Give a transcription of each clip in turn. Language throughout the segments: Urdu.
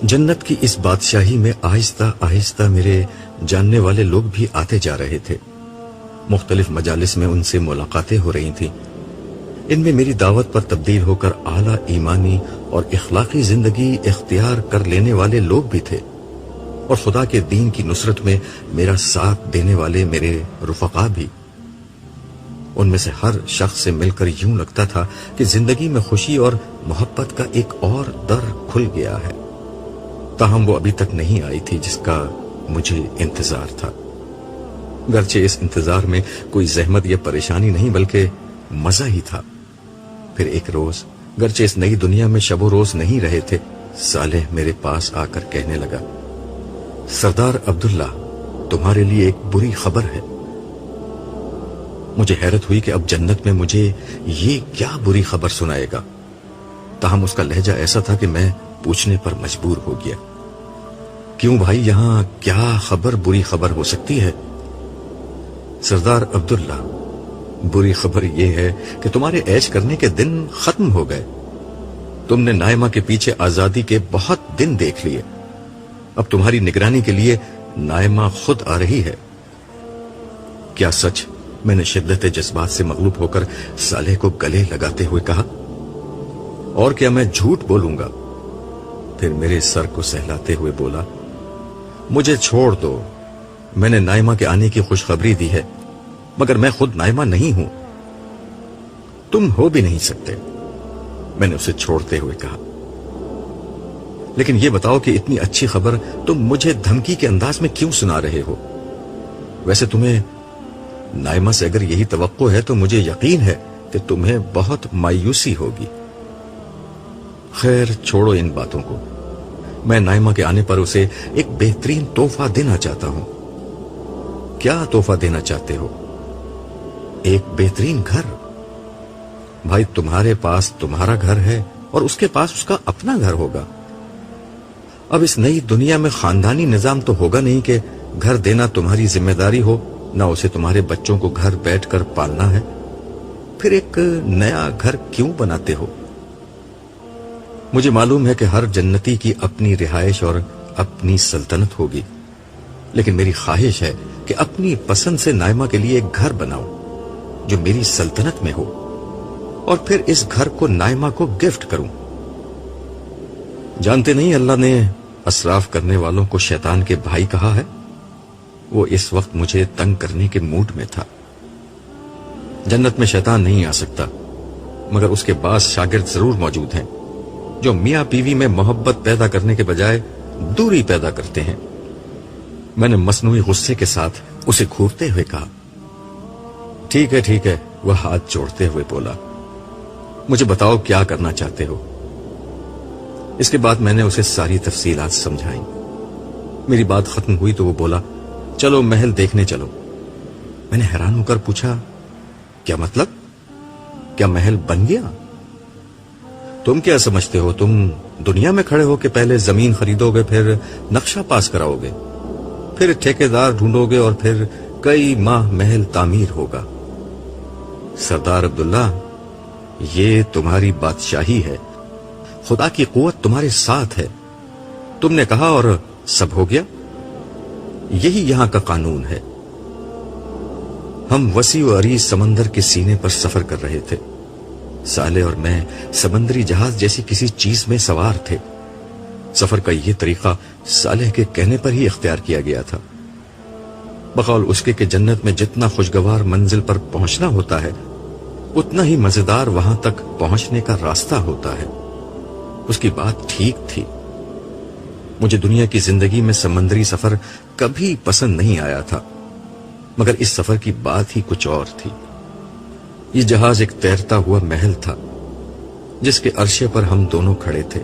جنت کی اس بادشاہی میں آہستہ آہستہ میرے جاننے والے لوگ بھی آتے جا رہے تھے. مختلف مجالس میں ان سے ملاقاتیں ہو رہی تھیں. ان میں میری دعوت پر تبدیل ہو کر اعلیٰ ایمانی اور اخلاقی زندگی اختیار کر لینے والے لوگ بھی تھے، اور خدا کے دین کی نصرت میں میرا ساتھ دینے والے میرے رفقا بھی. ان میں سے ہر شخص سے مل کر یوں لگتا تھا کہ زندگی میں خوشی اور محبت کا ایک اور در کھل گیا ہے. تاہم وہ ابھی تک نہیں آئی تھی جس کا مجھے انتظار تھا. گرچہ اس انتظار میں کوئی زحمت یا پریشانی نہیں بلکہ مزہ ہی تھا. پھر ایک روز، گرچہ اس نئی دنیا میں شب و روز نہیں رہے تھے، صالح میرے پاس آ کر کہنے لگا، سردار عبداللہ، تمہارے لیے ایک بری خبر ہے. مجھے حیرت ہوئی کہ اب جنت میں مجھے یہ کیا بری خبر سنائے گا. تاہم اس کا لہجہ ایسا تھا کہ میں پوچھنے پر مجبور ہو گیا، کیوں بھائی، یہاں کیا خبر بری خبر ہو سکتی ہے؟ سردار عبداللہ، بری خبر یہ ہے کہ تمہارے عیش کرنے کے دن ختم ہو گئے. تم نے نائمہ کے پیچھے آزادی کے بہت دن دیکھ لیے. اب تمہاری نگرانی کے لیے نائمہ خود آ رہی ہے. کیا سچ؟ میں نے شدت جذبات سے مغلوب ہو کر صالح کو گلے لگاتے ہوئے کہا. اور کیا میں جھوٹ بولوں گا؟ پھر میرے سر کو سہلاتے ہوئے بولا، مجھے چھوڑ دو. میں نے نائمہ کے آنے کی خوشخبری دی ہے، مگر میں خود نائمہ نہیں ہوں. تم ہو بھی نہیں سکتے، میں نے اسے چھوڑتے ہوئے کہا. لیکن یہ بتاؤ کہ اتنی اچھی خبر تم مجھے دھمکی کے انداز میں کیوں سنا رہے ہو؟ ویسے تمہیں نائمہ سے اگر یہی توقع ہے تو مجھے یقین ہے کہ تمہیں بہت مایوسی ہوگی. خیر چھوڑو ان باتوں کو. میں نائمہ کے آنے پر اسے ایک بہترین تحفہ دینا چاہتا ہوں. کیا تحفہ دینا چاہتے ہو؟ ایک بہترین گھر. بھائی، تمہارے پاس تمہارا گھر ہے اور اس کے پاس اس کا اپنا گھر ہوگا. اب اس نئی دنیا میں خاندانی نظام تو ہوگا نہیں کہ گھر دینا تمہاری ذمہ داری ہو، نہ اسے تمہارے بچوں کو گھر بیٹھ کر پالنا ہے. پھر ایک نیا گھر کیوں بناتے ہو؟ مجھے معلوم ہے کہ ہر جنتی کی اپنی رہائش اور اپنی سلطنت ہوگی، لیکن میری خواہش ہے کہ اپنی پسند سے نائمہ کے لیے ایک گھر بناؤں جو میری سلطنت میں ہو، اور پھر اس گھر کو نائمہ کو گفٹ کروں. جانتے نہیں اللہ نے اسراف کرنے والوں کو شیطان کے بھائی کہا ہے. وہ اس وقت مجھے تنگ کرنے کے موڈ میں تھا. جنت میں شیطان نہیں آ سکتا، مگر اس کے بعض شاگرد ضرور موجود ہیں جو میاں بیوی میں محبت پیدا کرنے کے بجائے دوری پیدا کرتے ہیں. میں نے مصنوعی غصے کے ساتھ اسے گھورتے ہوئے کہا، ٹھیک ہے ٹھیک ہے. وہ ہاتھ جوڑتے ہوئے بولا، مجھے بتاؤ کیا کرنا چاہتے ہو. اس کے بعد میں نے اسے ساری تفصیلات سمجھائیں. میری بات ختم ہوئی تو وہ بولا، چلو محل دیکھنے چلو. میں نے حیران ہو کر پوچھا، کیا مطلب؟ کیا محل بن گیا؟ تم کیا سمجھتے ہو؟ تم دنیا میں کھڑے ہو کہ پہلے زمین خریدو گے، پھر نقشہ پاس کراؤ گے، پھر ٹھیکیدار ڈھونڈو گے، اور پھر کئی ماہ محل تعمیر ہوگا. سردار عبداللہ، یہ تمہاری بادشاہی ہے. خدا کی قوت تمہارے ساتھ ہے. تم نے کہا اور سب ہو گیا. یہی یہاں کا قانون ہے. ہم وسیع و عریض سمندر کے سینے پر سفر کر رہے تھے. صالح اور میں سمندری جہاز جیسی کسی چیز میں سوار تھے. سفر کا یہ طریقہ صالح کے کہنے پر ہی اختیار کیا گیا تھا. بقول اس کے کہ جنت میں جتنا خوشگوار منزل پر پہنچنا ہوتا ہے، اتنا ہی مزیدار وہاں تک پہنچنے کا راستہ ہوتا ہے. اس کی بات ٹھیک تھی. مجھے دنیا کی زندگی میں سمندری سفر کبھی پسند نہیں آیا تھا، مگر اس سفر کی بات ہی کچھ اور تھی. یہ جہاز ایک تیرتا ہوا محل تھا جس کے عرشے پر ہم دونوں کھڑے تھے.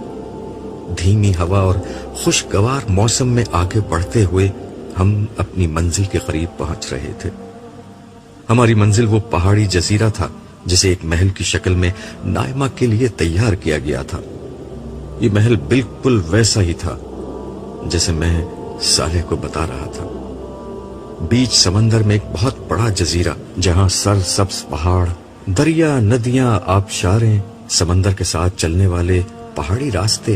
دھیمی ہوا اور خوشگوار موسم میں آگے بڑھتے ہوئے ہم اپنی منزل کے قریب پہنچ رہے تھے. ہماری منزل وہ پہاڑی جزیرہ تھا جسے ایک محل کی شکل میں نائمہ کے لیے تیار کیا گیا تھا. یہ محل بالکل ویسا ہی تھا جیسے میں صالح کو بتا رہا تھا. بیچ سمندر میں ایک بہت بڑا جزیرہ جہاں سر سبز پہاڑ، دریا، ندیاں، آبشاریں، سمندر کے ساتھ چلنے والے پہاڑی راستے،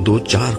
2-4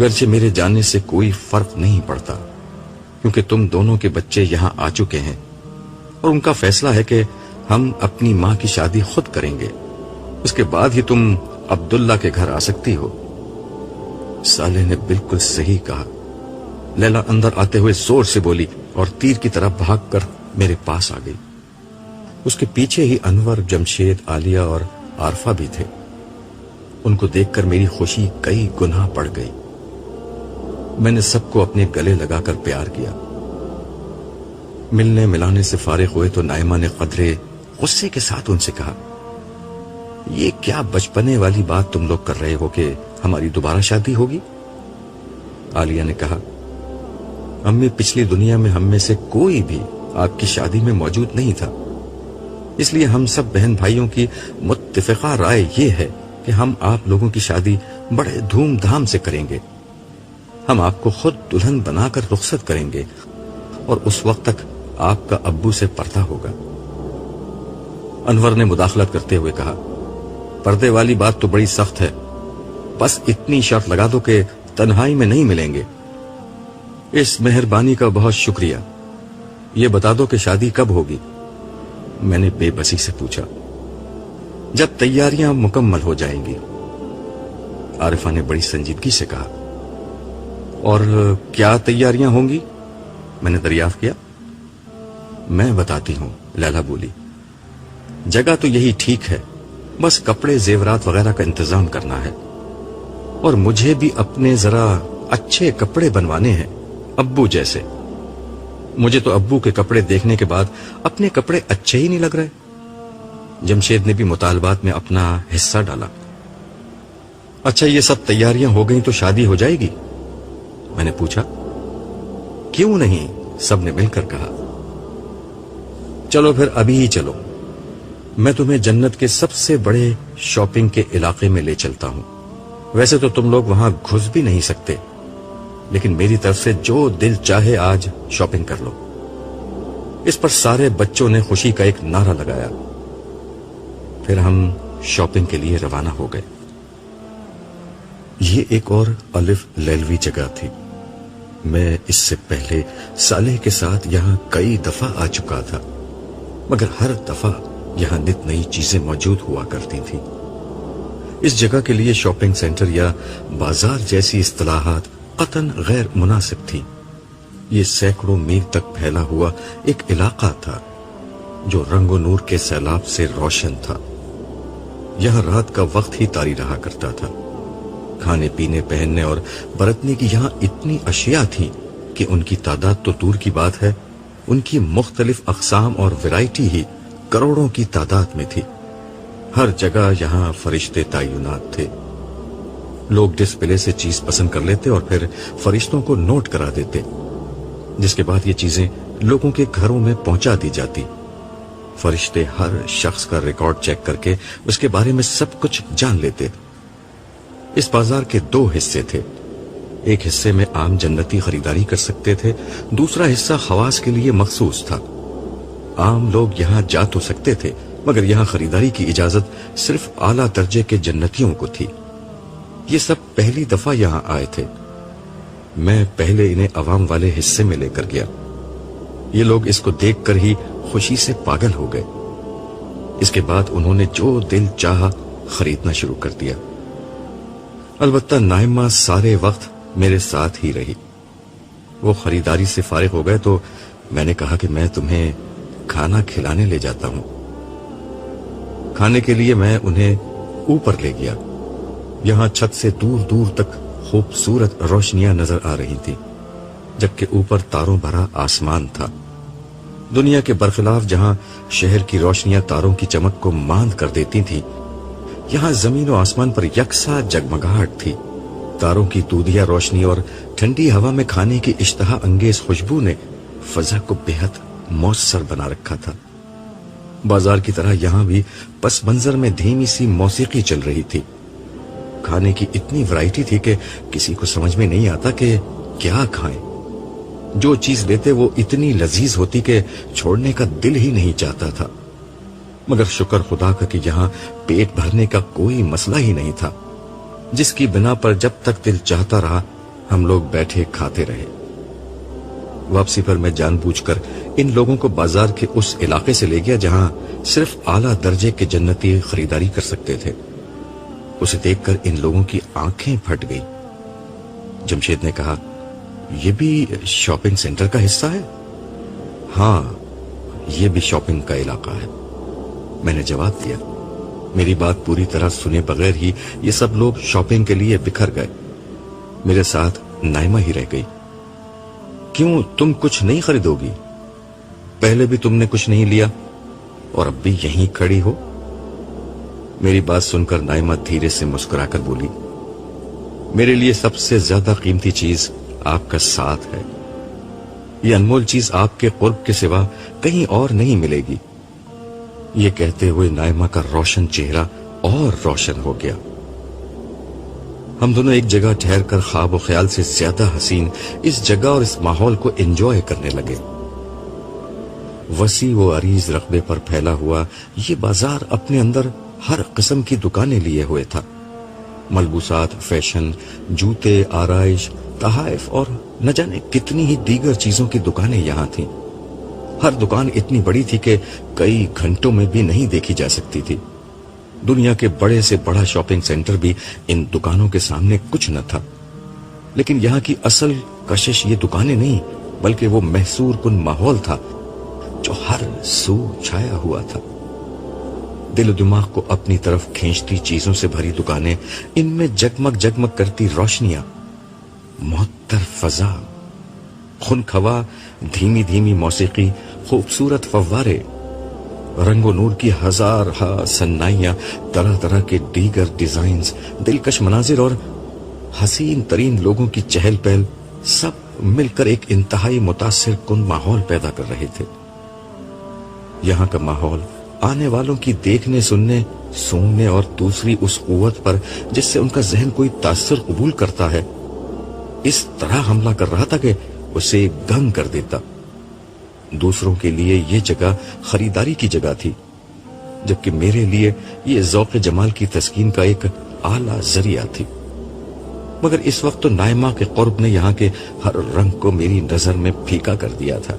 گرچہ میرے جانے سے کوئی فرق نہیں پڑتا، کیونکہ تم دونوں کے بچے یہاں آ چکے ہیں اور ان کا فیصلہ ہے کہ ہم اپنی ماں کی شادی خود کریں گے، اس کے بعد ہی تم عبداللہ کے گھر آ سکتی ہو۔ صالح نے بالکل صحیح کہا۔ لیلا اندر آتے ہوئے زور سے بولی اور تیر کی طرح بھاگ کر میرے پاس آ گئی۔ اس کے پیچھے ہی انور، جمشید، عالیہ اور عارفہ بھی تھے۔ ان کو دیکھ کر میری خوشی کئی گنا بڑھ گئی۔ میں نے سب کو اپنے گلے لگا کر پیار کیا۔ ملنے ملانے سے فارغ ہوئے تو نائمہ نے قدرے غصے کے ساتھ ان سے کہا، یہ کیا بچپنے والی بات تم لوگ کر رہے ہو کہ ہماری دوبارہ شادی ہوگی؟ عالیہ نے کہا، امی پچھلی دنیا میں ہم میں سے کوئی بھی آپ کی شادی میں موجود نہیں تھا، اس لیے ہم سب بہن بھائیوں کی متفقہ رائے یہ ہے کہ ہم آپ لوگوں کی شادی بڑے دھوم دھام سے کریں گے۔ ہم آپ کو خود دلہن بنا کر رخصت کریں گے اور اس وقت تک آپ کا ابو سے پردہ ہوگا۔ انور نے مداخلت کرتے ہوئے کہا، پردے والی بات تو بڑی سخت ہے، بس اتنی شرط لگا دو کہ تنہائی میں نہیں ملیں گے۔ اس مہربانی کا بہت شکریہ، یہ بتا دو کہ شادی کب ہوگی؟ میں نے بے بسی سے پوچھا۔ جب تیاریاں مکمل ہو جائیں گی، عارفہ نے بڑی سنجیدگی سے کہا۔ اور کیا تیاریاں ہوں گی؟ میں نے دریافت کیا۔ میں بتاتی ہوں، لیلا بولی، جگہ تو یہی ٹھیک ہے، بس کپڑے زیورات وغیرہ کا انتظام کرنا ہے، اور مجھے بھی اپنے ذرا اچھے کپڑے بنوانے ہیں، ابو جیسے۔ مجھے تو ابو کے کپڑے دیکھنے کے بعد اپنے کپڑے اچھے ہی نہیں لگ رہے۔ جمشید نے بھی مطالبات میں اپنا حصہ ڈالا۔ اچھا، یہ سب تیاریاں ہو گئیں تو شادی ہو جائے گی؟ میں نے پوچھا۔ کیوں نہیں؟ سب نے مل کر کہا۔ چلو پھر ابھی ہی چلو، میں تمہیں جنت کے سب سے بڑے شاپنگ کے علاقے میں لے چلتا ہوں۔ ویسے تو تم لوگ وہاں گھس بھی نہیں سکتے، لیکن میری طرف سے جو دل چاہے آج شاپنگ کر لو۔ اس پر سارے بچوں نے خوشی کا ایک نعرہ لگایا۔ پھر ہم شاپنگ کے لیے روانہ ہو گئے۔ یہ ایک اور الف لیلوی جگہ تھی۔ میں اس سے پہلے صالح کے ساتھ یہاں کئی دفعہ آ چکا تھا، مگر ہر دفعہ یہاں نت نئی چیزیں موجود ہوا کرتی تھیں۔ اس جگہ کے لیے شاپنگ سینٹر یا بازار جیسی اصطلاحات قطعاً غیر مناسب تھی۔ یہ سینکڑوں میل تک پھیلا ہوا ایک علاقہ تھا جو رنگ و نور کے سیلاب سے روشن تھا۔ یہاں رات کا وقت ہی طاری رہا کرتا تھا۔ کھانے پینے، پہننے اور برتنے کی یہاں اتنی اشیاء تھیں کہ ان کی تعداد تو دور کی بات ہے، ان کی مختلف اقسام اور ویرائٹی ہی کروڑوں کی تعداد میں تھی۔ ہر جگہ یہاں فرشتے تعینات تھے۔ لوگ ڈسپلے سے چیز پسند کر لیتے اور پھر فرشتوں کو نوٹ کرا دیتے، جس کے بعد یہ چیزیں لوگوں کے گھروں میں پہنچا دی جاتی۔ فرشتے ہر شخص کا ریکارڈ چیک کر کے اس کے بارے میں سب کچھ جان لیتے۔ اس بازار کے دو حصے تھے۔ ایک حصے میں عام جنتی خریداری کر سکتے تھے، دوسرا حصہ خواص کے لیے مخصوص تھا۔ عام لوگ یہاں جا تو سکتے تھے، مگر یہاں خریداری کی اجازت صرف اعلیٰ درجے کے جنتیوں کو تھی۔ یہ سب پہلی دفعہ یہاں آئے تھے۔ میں پہلے انہیں عوام والے حصے میں لے کر گیا۔ یہ لوگ اس کو دیکھ کر ہی خوشی سے پاگل ہو گئے۔ اس کے بعد انہوں نے جو دل چاہا خریدنا شروع کر دیا۔ البتہ نائمہ سارے وقت میرے ساتھ ہی رہی۔ وہ خریداری سے فارغ ہو گئے تو میں نے کہا کہ میں تمہیں کھانا کھلانے لے جاتا ہوں۔ کھانے کے لیے میں انہیں اوپر لے گیا۔ یہاں چھت سے دور دور تک خوبصورت روشنیاں نظر آ رہی تھی، جبکہ اوپر تاروں بھرا آسمان تھا۔ دنیا کے برخلاف جہاں شہر کی روشنیاں تاروں کی چمک کو ماند کر دیتی تھی، یہاں زمین و آسمان پر یکساں جگمگاہٹ تھی۔ تاروں کی دودھیا روشنی اور ٹھنڈی ہوا میں کھانے کی اشتہا انگیز خوشبو نے فضا کو بے حد مؤثر بنا رکھا تھا۔ بازار کی طرح یہاں بھی پس منظر میں دھیمی سی موسیقی چل رہی تھی۔ کھانے کی اتنی ورائٹی تھی کہ کسی کو سمجھ میں نہیں آتا کہ کیا کھائیں۔ جو چیز لیتے وہ اتنی لذیذ ہوتی کہ چھوڑنے کا دل ہی نہیں چاہتا تھا۔ مگر شکر خدا کا کہ یہاں پیٹ بھرنے کا کوئی مسئلہ ہی نہیں تھا، جس کی بنا پر جب تک دل چاہتا رہا ہم لوگ بیٹھے کھاتے رہے۔ واپسی پر میں جان بوجھ کر ان لوگوں کو بازار کے اس علاقے سے لے گیا جہاں صرف اعلیٰ درجے کے جنتی خریداری کر سکتے تھے۔ اسے دیکھ کر ان لوگوں کی آنکھیں پھٹ گئی۔ جمشید نے کہا، یہ بھی شاپنگ سینٹر کا حصہ ہے؟ ہاں، یہ بھی شاپنگ کا علاقہ ہے، میں نے جواب دیا۔ میری بات پوری طرح سنے بغیر ہی یہ سب لوگ شاپنگ کے لیے بکھر گئے۔ میرے ساتھ نائمہ ہی رہ گئی۔ کیوں، تم کچھ نہیں خریدو گی؟ پہلے بھی تم نے کچھ نہیں لیا اور اب بھی یہیں کھڑی ہو؟ میری بات سن کر نائمہ دھیرے سے مسکرا کر بولی، میرے لیے سب سے زیادہ قیمتی چیز آپ کا ساتھ ہے۔ یہ انمول چیز آپ کے قرب کے سوا کہیں اور نہیں ملے گی۔ یہ کہتے ہوئے نائمہ کا روشن چہرہ اور روشن ہو گیا۔ ہم دونوں ایک جگہ ٹھہر کر خواب و خیال سے زیادہ حسین اس جگہ اور اس ماحول کو انجوائے کرنے لگے۔ وسیع و عریض رقبے پر پھیلا ہوا یہ بازار اپنے اندر ہر قسم کی دکانیں لیے ہوئے تھا۔ ملبوسات، فیشن، جوتے، آرائش، تحائف اور نہ جانے کتنی ہی دیگر چیزوں کی دکانیں یہاں تھیں۔ ہر دکان اتنی بڑی تھی کہ کئی گھنٹوں میں بھی نہیں دیکھی جا سکتی تھی۔ دنیا کے بڑے سے بڑا شاپنگ سینٹر بھی ان دکانوں کے سامنے کچھ نہ تھا۔ لیکن یہاں کی اصل کشش یہ دکانیں نہیں بلکہ وہ محصور کن ماحول تھا جو ہر سو چھایا ہوا تھا۔ دل و دماغ کو اپنی طرف کھینچتی چیزوں سے بھری دکانیں، ان میں جگمگ جگمگ کرتی روشنیاں، معطر فضا، خنک ہوا، دھیمی دھیمی موسیقی، خوبصورت فوارے، رنگ و نور کی ہزار ہا صنائیاں، طرح طرح کے دیگر ڈیزائنز، دلکش مناظر اور حسین ترین لوگوں کی چہل پہل، سب مل کر ایک انتہائی متاثر کن ماحول پیدا کر رہے تھے۔ یہاں کا ماحول آنے والوں کی دیکھنے، سننے، سونگنے اور دوسری اس قوت پر جس سے ان کا ذہن کوئی تاثر قبول کرتا ہے، اس طرح حملہ کر رہا تھا کہ اسے گنگ کر دیتا۔ دوسروں کے لیے یہ جگہ خریداری کی جگہ تھی، جبکہ میرے لیے یہ ذوق جمال کی تسکین کا ایک اعلیٰ ذریعہ تھی۔ مگر اس وقت تو نائمہ کے قرب نے یہاں کے ہر رنگ کو میری نظر میں پھیکا کر دیا تھا۔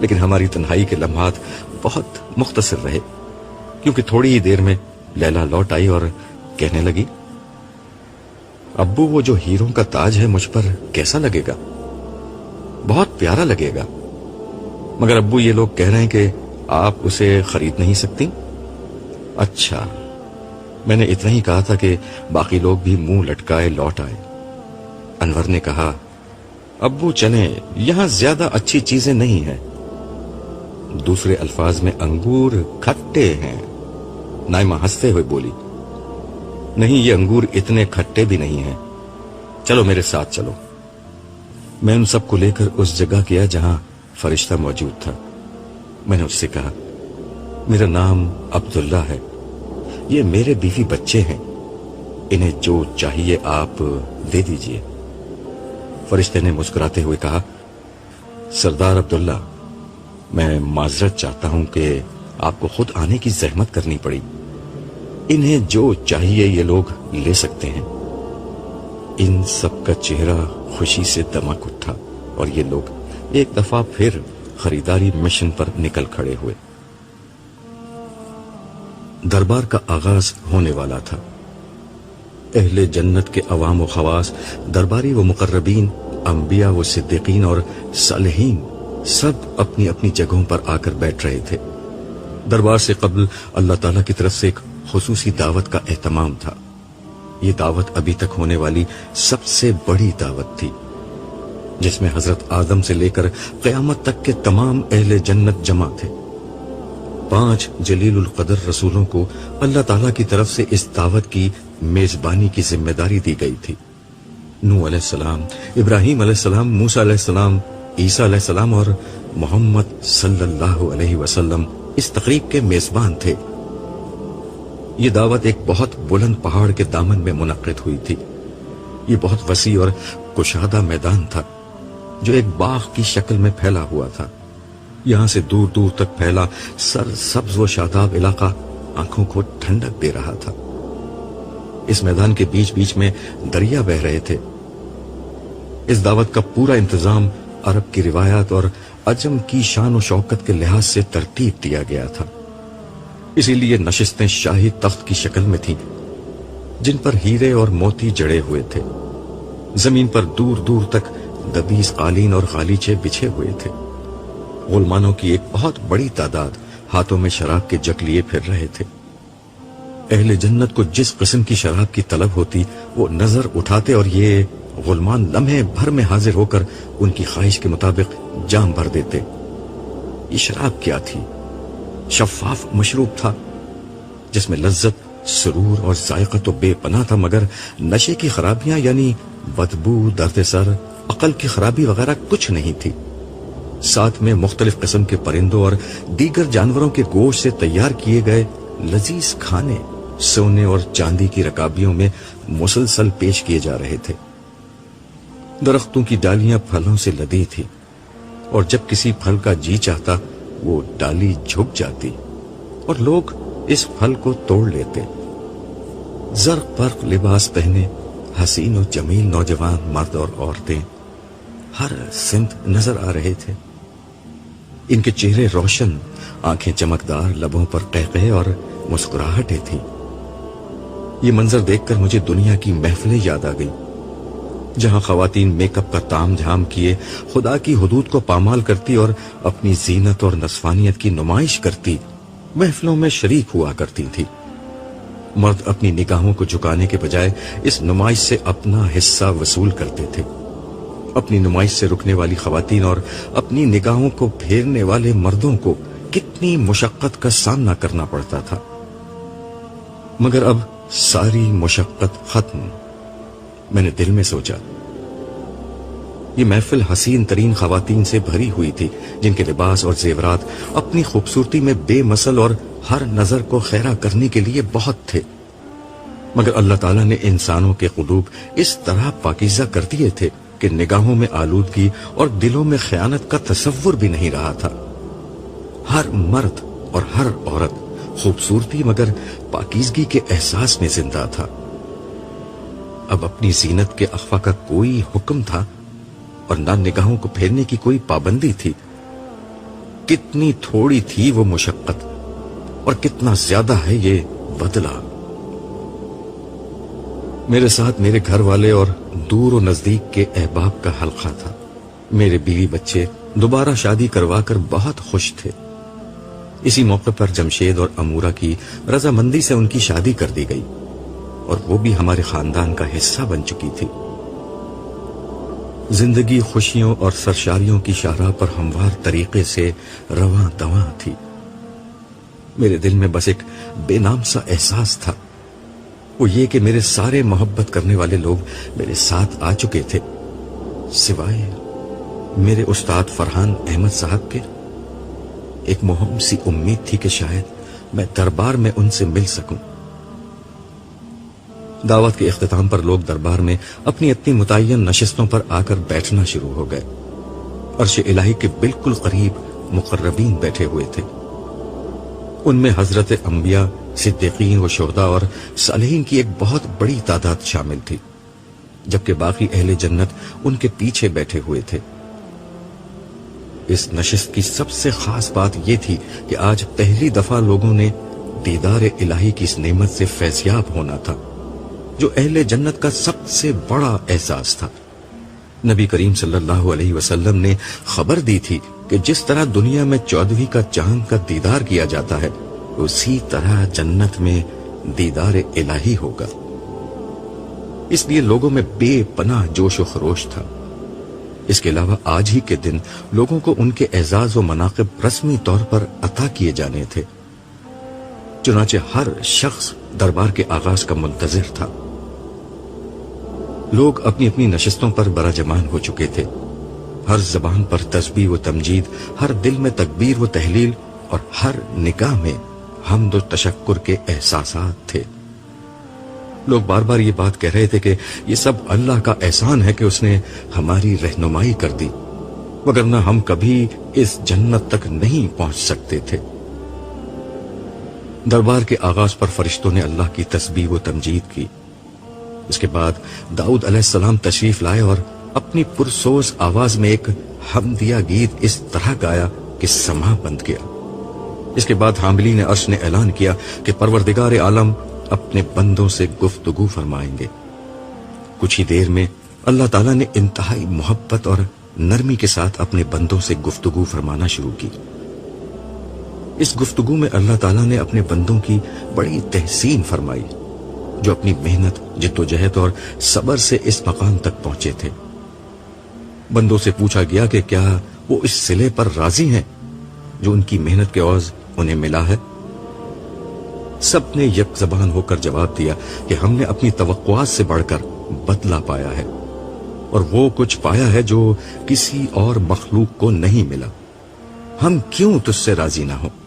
لیکن ہماری تنہائی کے لمحات بہت مختصر رہے، کیونکہ تھوڑی ہی دیر میں لیلا لوٹ آئی اور کہنے لگی، ابو وہ جو ہیروں کا تاج ہے مجھ پر کیسا لگے گا؟ بہت پیارا لگے گا، مگر ابو یہ لوگ کہہ رہے ہیں کہ آپ اسے خرید نہیں سکتی۔ اچھا، میں نے اتنا ہی کہا تھا کہ باقی لوگ بھی منہ لٹکائے لوٹ آئے۔ انور نے کہا، ابو چلیں، یہاں زیادہ اچھی چیزیں نہیں ہیں۔ دوسرے الفاظ میں انگور کھٹے ہیں۔ نائمہ ہنستے ہوئے بولی، نہیں، یہ انگور اتنے کھٹے بھی نہیں ہیں، چلو میرے ساتھ چلو۔ میں ان سب کو لے کر اس جگہ گیا جہاں فرشتہ موجود تھا۔ میں نے اس سے کہا، میرا نام عبداللہ ہے، یہ میرے بیوی بچے ہیں، انہیں جو چاہیے آپ دے دیجئے۔ فرشتے نے مسکراتے ہوئے کہا، سردار عبداللہ، میں معذرت چاہتا ہوں کہ آپ کو خود آنے کی زحمت کرنی پڑی۔ انہیں جو چاہیے یہ لوگ لے سکتے ہیں۔ ان سب کا چہرہ خوشی سے دمک اٹھا اور یہ لوگ ایک دفعہ پھر خریداری مشن پر نکل کھڑے ہوئے۔ دربار کا آغاز ہونے والا تھا۔ اہل جنت کے عوام و خواص، درباری و مقربین، انبیاء و صدیقین اور صالحین سب اپنی اپنی جگہوں پر آ کر بیٹھ رہے تھے۔ دربار سے قبل اللہ تعالیٰ کی طرف سے ایک خصوصی دعوت کا اہتمام تھا۔ یہ دعوت ابھی تک ہونے والی سب سے بڑی دعوت تھی، جس میں حضرت آدم سے لے کر قیامت تک کے تمام اہل جنت جمع تھے۔ 5 جلیل القدر رسولوں کو اللہ تعالیٰ کی طرف سے اس دعوت کی میزبانی کی ذمہ داری دی گئی تھی۔ نوح علیہ السلام، ابراہیم علیہ السلام، موسیٰ علیہ السلام، عیسیٰ علیہ السلام اور محمد صلی اللہ علیہ وسلم اس تقریب کے میزبان تھے۔ یہ دعوت ایک بہت بلند پہاڑ کے دامن میں منعقد ہوئی تھی۔ یہ بہت وسیع اور کشادہ میدان تھا جو ایک باغ کی شکل میں پھیلا ہوا تھا۔ یہاں سے دور دور تک پھیلا سر سبز و شاداب علاقہ آنکھوں کو ٹھنڈک دے رہا تھا۔ اس میدان کے بیچ بیچ میں دریا بہہ رہے تھے۔ اس دعوت کا پورا انتظام عرب کی روایات اور عجم کی شان و شوکت کے لحاظ سے ترتیب دیا گیا تھا. اسی لیے نشستیں شاہی تخت کی شکل میں تھیں جن پر ہیرے اور موتی جڑے ہوئے تھے. زمین پر دور دور تک دبیز قالین اور غالیچے بچھے ہوئے تھے. غلمانوں کی ایک بہت بڑی تعداد ہاتھوں میں شراب کے جگ لیے پھر رہے تھے. اہل جنت کو جس قسم کی شراب کی طلب ہوتی وہ نظر اٹھاتے اور یہ غلمان لمحے بھر میں حاضر ہو کر ان کی خواہش کے مطابق جام بھر دیتے. یہ شراب کیا تھی؟ شفاف مشروب تھا جس میں لذت، سرور اور ذائقہ تو بے پناہ تھا، مگر نشے کی خرابیاں یعنی بدبو، درد سر، عقل کی خرابی وغیرہ کچھ نہیں تھی. ساتھ میں مختلف قسم کے پرندوں اور دیگر جانوروں کے گوشت سے تیار کیے گئے لذیذ کھانے سونے اور چاندی کی رکابیوں میں مسلسل پیش کیے جا رہے تھے. درختوں کی ڈالیاں پھلوں سے لدی تھی اور جب کسی پھل کا جی چاہتا وہ ڈالی جھک جاتی اور لوگ اس پھل کو توڑ لیتے. زرق برق لباس پہنے حسین و جمیل نوجوان مرد اور عورتیں ہر سمت نظر آ رہے تھے. ان کے چہرے روشن، آنکھیں چمکدار، لبوں پر قہقہے اور مسکراہٹیں تھیں. یہ منظر دیکھ کر مجھے دنیا کی محفلیں یاد آ گئی جہاں خواتین میک اپ کا تام جھام کیے خدا کی حدود کو پامال کرتی اور اپنی زینت اور نسوانیت کی نمائش کرتی محفلوں میں شریک ہوا کرتی تھی. مرد اپنی نگاہوں کو جھکانے کے بجائے اس نمائش سے اپنا حصہ وصول کرتے تھے. اپنی نمائش سے رکنے والی خواتین اور اپنی نگاہوں کو پھیرنے والے مردوں کو کتنی مشقت کا سامنا کرنا پڑتا تھا. مگر اب ساری مشقت ختم. میں نے دل میں سوچا یہ محفل حسین ترین خواتین سے بھری ہوئی تھی جن کے لباس اور زیورات اپنی خوبصورتی میں بے مثل اور ہر نظر کو خیرہ کرنے کے لیے بہت تھے. مگر اللہ تعالیٰ نے انسانوں کے قلوب اس طرح پاکیزہ کر دیے تھے کہ نگاہوں میں آلودگی اور دلوں میں خیانت کا تصور بھی نہیں رہا تھا. ہر مرد اور ہر عورت خوبصورتی مگر پاکیزگی کے احساس میں زندہ تھا. اب اپنی زینت کے اخفا کا کوئی حکم تھا اور نہ نگاہوں کو پھیرنے کی کوئی پابندی تھی. کتنی تھوڑی تھی وہ مشقت اور کتنا زیادہ ہے یہ بدلہ. میرے ساتھ میرے گھر والے اور دور و نزدیک کے احباب کا حلقہ تھا. میرے بیوی بچے دوبارہ شادی کروا کر بہت خوش تھے. اسی موقع پر جمشید اور امورہ کی رضامندی سے ان کی شادی کر دی گئی اور وہ بھی ہمارے خاندان کا حصہ بن چکی تھی. زندگی خوشیوں اور سرشاریوں کی شاہراہ پر ہموار طریقے سے رواں دواں تھی. میرے دل میں بس ایک بے نام سا احساس تھا، وہ یہ کہ میرے سارے محبت کرنے والے لوگ میرے ساتھ آ چکے تھے سوائے میرے استاد فرحان احمد صاحب کے. ایک مہم سی امید تھی کہ شاید میں دربار میں ان سے مل سکوں. دعوت کے اختتام پر لوگ دربار میں اپنی اپنی متعین نشستوں پر آ کر بیٹھنا شروع ہو گئے. عرش الہی کے بالکل قریب مقربین بیٹھے ہوئے تھے. ان میں حضرت انبیاء، صدیقین و شہداء اور صالحین کی ایک بہت بڑی تعداد شامل تھی، جبکہ باقی اہل جنت ان کے پیچھے بیٹھے ہوئے تھے. اس نشست کی سب سے خاص بات یہ تھی کہ آج پہلی دفعہ لوگوں نے دیدار الہی کی اس نعمت سے فیضیاب ہونا تھا جو اہل جنت کا سب سے بڑا احساس تھا. نبی کریم صلی اللہ علیہ وسلم نے خبر دی تھی کہ جس طرح دنیا میں 14ویں کا چاند کا دیدار کیا جاتا ہے اسی طرح جنت میں دیدار الہی ہوگا. اس لیے لوگوں میں بے پناہ جوش و خروش تھا. اس کے علاوہ آج ہی کے دن لوگوں کو ان کے اعزاز و مناقب رسمی طور پر عطا کیے جانے تھے. چنانچہ ہر شخص دربار کے آغاز کا منتظر تھا. لوگ اپنی اپنی نشستوں پر براجمان ہو چکے تھے. ہر زبان پر تسبیح و تمجید، ہر دل میں تکبیر و تحلیل اور ہر نگاہ میں حمد و تشکر کے احساسات تھے. لوگ بار بار یہ بات کہہ رہے تھے کہ یہ سب اللہ کا احسان ہے کہ اس نے ہماری رہنمائی کر دی، وگرنہ ہم کبھی اس جنت تک نہیں پہنچ سکتے تھے. دربار کے آغاز پر فرشتوں نے اللہ کی تسبیح و تمجید کی. اس کے بعد داؤد علیہ السلام تشریف لائے اور اپنی پرسوز آواز میں ایک حمدیہ گیت اس طرح گایا کہ سما بند گیا۔ اس کے بعد حاملین عرش نے اعلان کیا کہ پروردگار عالم اپنے بندوں سے گفتگو فرمائیں گے۔ کچھ ہی دیر میں اللہ تعالیٰ نے انتہائی محبت اور نرمی کے ساتھ اپنے بندوں سے گفتگو فرمانا شروع کی۔ اس گفتگو میں اللہ تعالیٰ نے اپنے بندوں کی بڑی تحسین فرمائی جو اپنی محنت، جدوجہد اور صبر سے اس مقام تک پہنچے تھے۔ بندوں سے پوچھا گیا کہ کیا وہ اس صلے پر راضی ہیں جو ان کی محنت کے عوض انہیں ملا ہے؟ سب نے یک زبان ہو کر جواب دیا کہ ہم نے اپنی توقعات سے بڑھ کر بدلہ پایا ہے، اور وہ کچھ پایا ہے جو کسی اور مخلوق کو نہیں ملا۔ ہم کیوں تجھ سے راضی نہ ہوں؟